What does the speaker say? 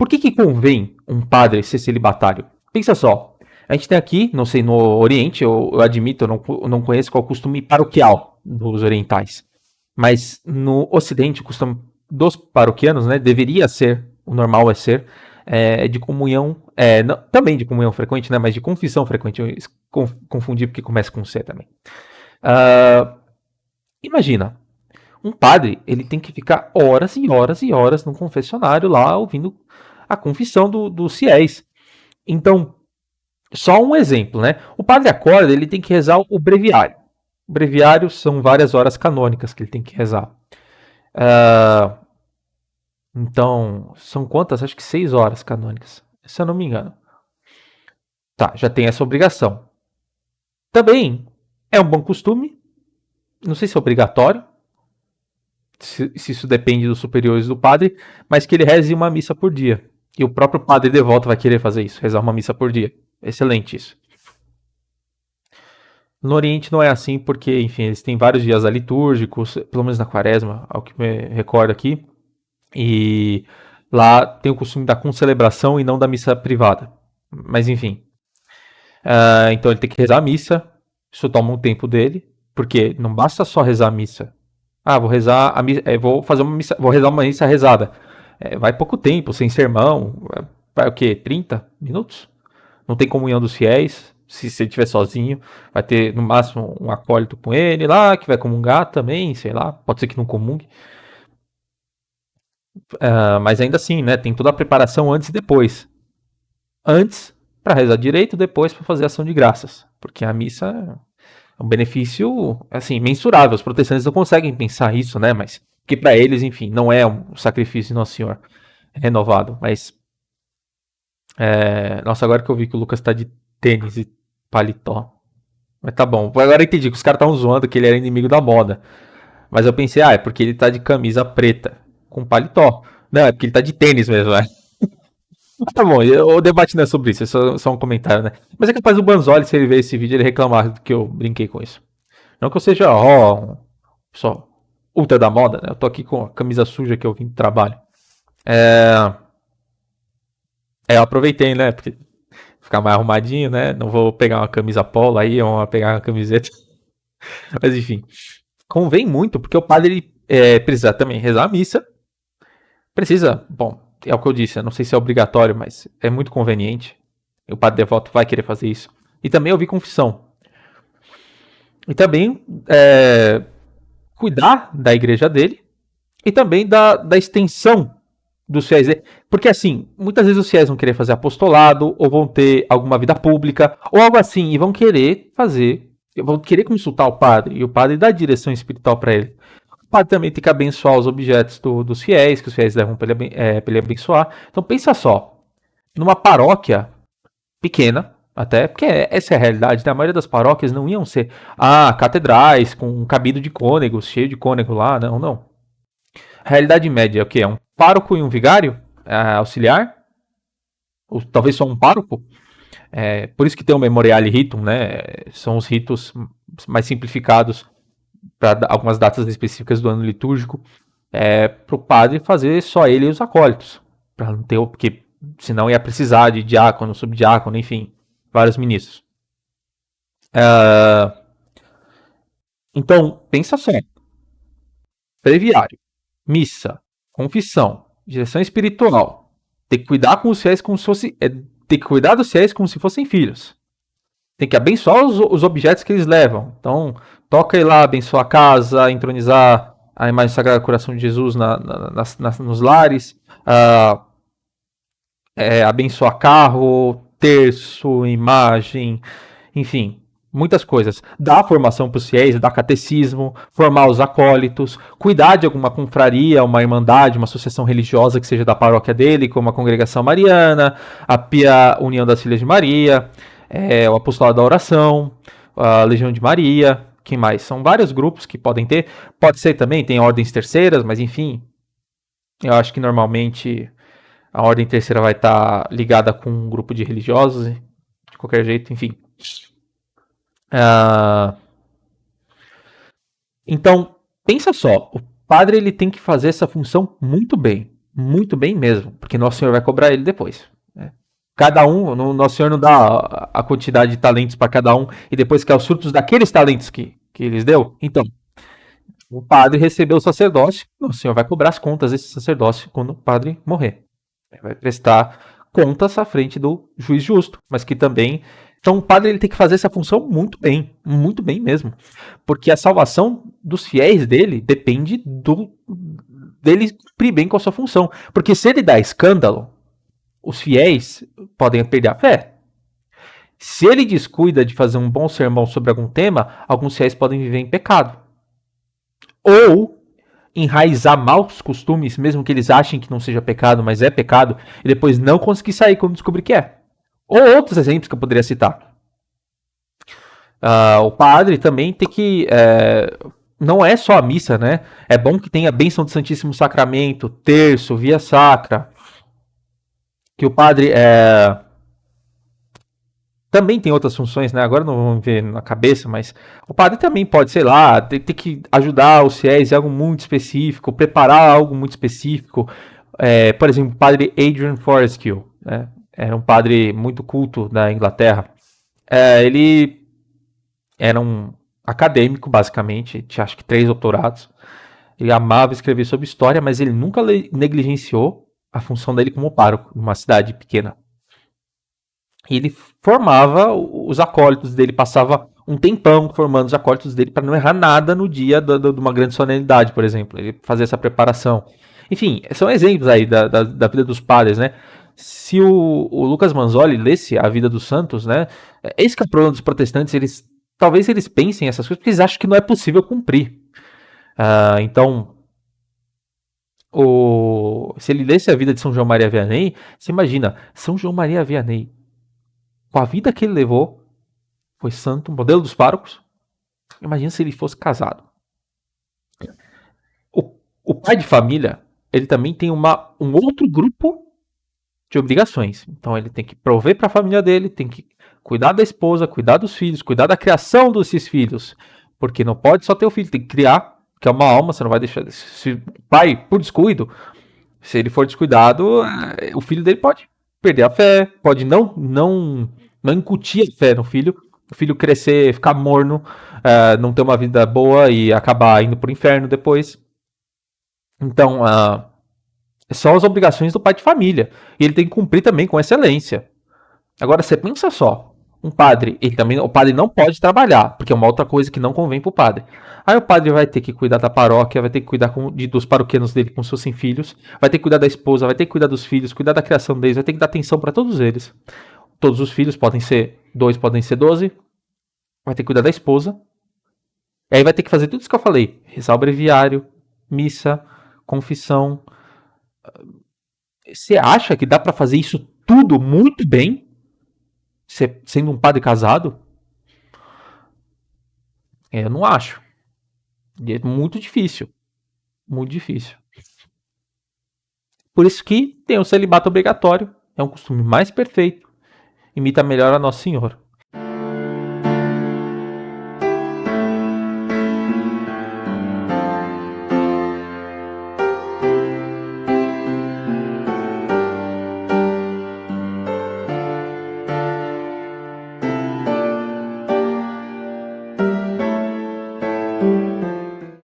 Por que convém um padre ser celibatário? Pensa só, a gente tem aqui, não sei, no Oriente, eu admito, eu não conheço qual é o costume paroquial dos orientais, mas no Ocidente, o costume dos paroquianos, né, deveria ser, o normal é ser, de comunhão, também de comunhão frequente, né, mas de confissão frequente, eu confundi porque começa com C também. Imagina, um padre, ele tem que ficar horas e horas e horas no confessionário lá, ouvindo a confissão dos fiéis. Então, só um exemplo, né? O padre acorda, ele tem que rezar o breviário. O breviário são várias horas canônicas que ele tem que rezar. Então, são quantas? Acho que 6 horas canônicas, se eu não me engano. Tá, já tem essa obrigação. Também é um bom costume, não sei se é obrigatório, se isso depende dos superiores do padre, mas que ele reze uma missa por dia. E o próprio padre devoto vai querer fazer isso, rezar uma missa por dia. Excelente isso. No Oriente não é assim, porque, enfim, eles têm vários dias litúrgicos, pelo menos na quaresma, ao que me recordo aqui. E lá tem o costume da concelebração e não da missa privada. Mas, enfim. Então ele tem que rezar a missa, isso toma um tempo dele, porque não basta só rezar a missa. Vou rezar a missa, vou fazer uma missa, vou rezar uma missa rezada. Vai pouco tempo, sem sermão. Vai o quê? 30 minutos? Não tem comunhão dos fiéis. Se ele estiver sozinho, vai ter no máximo um acólito com ele lá, que vai comungar também, sei lá, pode ser que não comungue. Mas ainda assim, né, tem toda a preparação antes e depois. Antes, para rezar direito, depois para fazer ação de graças. Porque a missa é um benefício, assim, mensurável. Os protestantes não conseguem pensar isso, né, mas que para eles, enfim, não é um sacrifício de Nosso Senhor renovado. Mas, nossa, agora que eu vi que o Lucas tá de tênis e paletó. Mas tá bom. Agora eu entendi que os caras estavam zoando que ele era inimigo da moda. Mas eu pensei, é porque ele tá de camisa preta com paletó. Não, é porque ele tá de tênis mesmo, é. Tá bom, o debate não é sobre isso, é só um comentário, né? Mas é capaz o Banzoli, se ele ver esse vídeo, ele reclamar que eu brinquei com isso. Não que eu seja, só ultra da moda, né? Eu tô aqui com a camisa suja que eu vim do trabalho. Eu aproveitei, né? Porque ficar mais arrumadinho, né? Não vou pegar uma camisa polo aí, ou pegar uma camiseta. Mas enfim, convém muito, porque o padre precisa também rezar a missa. Precisa, bom, é o que eu disse, eu não sei se é obrigatório, mas é muito conveniente. O padre devoto vai querer fazer isso. E também ouvir confissão. E também cuidar da igreja dele e também da extensão dos fiéis. Porque assim, muitas vezes os fiéis vão querer fazer apostolado, ou vão ter alguma vida pública, ou algo assim, e vão querer consultar o padre, e o padre dá direção espiritual para ele. O padre também tem que abençoar os objetos dos fiéis, que os fiéis levam para ele abençoar. Então pensa só, numa paróquia pequena, até, porque essa é a realidade, né? A maioria das paróquias não iam ser catedrais com um cabido de cônegos, cheio de cônego lá, não. A realidade média é o quê? É um pároco e um vigário auxiliar, ou talvez só um pároco. Por isso que tem o Memoriale Ritum, né? São os ritos mais simplificados para algumas datas específicas do ano litúrgico, para o padre fazer só ele e os acólitos, para não ter, porque senão ia precisar de diácono, subdiácono, enfim, vários ministros. Então, pensa só: breviário, missa, confissão, direção espiritual, tem que cuidar com os fiéis como se fosse, tem que cuidar dos fiéis como se fossem filhos. Tem que abençoar os objetos que eles levam. Então, toca aí lá, abençoar a casa, entronizar a imagem sagrada do coração de Jesus nos lares, abençoar carro, terço, imagem, enfim, muitas coisas. Dar formação para os fiéis, dar catecismo, formar os acólitos, cuidar de alguma confraria, uma irmandade, uma associação religiosa que seja da paróquia dele, como a Congregação Mariana, a Pia União das Filhas de Maria, o Apostolado da Oração, a Legião de Maria, quem mais? São vários grupos que podem ter. Pode ser também, tem ordens terceiras, mas enfim, eu acho que normalmente a ordem terceira vai estar ligada com um grupo de religiosos, de qualquer jeito, enfim. Então, pensa só, o padre ele tem que fazer essa função muito bem, muito bem mesmo, porque Nosso Senhor vai cobrar ele depois. Né? Cada um, Nosso Senhor não dá a quantidade de talentos para cada um e depois quer os frutos daqueles talentos que eles deu. Então, o padre recebeu o sacerdócio, o Senhor vai cobrar as contas desse sacerdócio quando o padre morrer. Ele vai prestar contas à frente do juiz justo, mas que também. Então o padre ele tem que fazer essa função muito bem mesmo, porque a salvação dos fiéis dele depende dele cumprir bem com a sua função, porque se ele dá escândalo, os fiéis podem perder a fé. Se ele descuida de fazer um bom sermão sobre algum tema, alguns fiéis podem viver em pecado. Ou enraizar maus costumes, mesmo que eles achem que não seja pecado, mas é pecado, e depois não conseguir sair quando descobrir que é. Ou outros exemplos que eu poderia citar. O padre também tem que. Não é só a missa, né? É bom que tenha a bênção do Santíssimo Sacramento, terço, via sacra. Que o padre também tem outras funções, né? Agora não vamos ver na cabeça, mas o padre também pode, sei lá, ter que ajudar os fiéis em algo muito específico, preparar algo muito específico. Por exemplo, o padre Adrian Fortescue, né? Era um padre muito culto da Inglaterra. Ele era um acadêmico, basicamente, tinha acho que 3 doutorados. Ele amava escrever sobre história, mas ele nunca negligenciou a função dele como pároco numa cidade pequena. E ele formava os acólitos dele, passava um tempão formando os acólitos dele para não errar nada no dia de uma grande solenidade, por exemplo. Ele fazia essa preparação. Enfim, são exemplos aí da vida dos padres, né? Se o Lucas Manzoli lesse a vida dos santos, né? Esse que é o problema dos protestantes, talvez eles pensem essas coisas porque eles acham que não é possível cumprir. Então, se ele lesse a vida de São João Maria Vianney, você imagina, São João Maria Vianney, com a vida que ele levou, foi santo, modelo dos párocos. Imagina se ele fosse casado. O pai de família, ele também tem um outro grupo de obrigações. Então ele tem que prover para a família dele, tem que cuidar da esposa, cuidar dos filhos, cuidar da criação desses filhos. Porque não pode só ter o filho, tem que criar, que é uma alma, você não vai deixar. Se o pai, por descuido, se ele for descuidado, o filho dele pode perder a fé, pode não incutir a fé no filho, o filho crescer, ficar morno, não ter uma vida boa e acabar indo pro inferno depois. Então, são as obrigações do pai de família. E ele tem que cumprir também com excelência. Agora, você pensa só, um padre, o padre não pode trabalhar, porque é uma outra coisa que não convém pro padre. Aí o padre vai ter que cuidar da paróquia, vai ter que cuidar dos paroquianos dele como se fossem filhos, vai ter que cuidar da esposa, vai ter que cuidar dos filhos, cuidar da criação deles, vai ter que dar atenção para todos eles. Todos os filhos podem ser 2, podem ser 12, vai ter que cuidar da esposa. E aí vai ter que fazer tudo isso que eu falei: rezar o breviário, missa, confissão. Você acha que dá para fazer isso tudo muito bem, sendo um padre casado? Eu não acho. E é muito difícil. Muito difícil. Por isso que tem o celibato obrigatório. É um costume mais perfeito. Imita melhor a Nossa Senhora.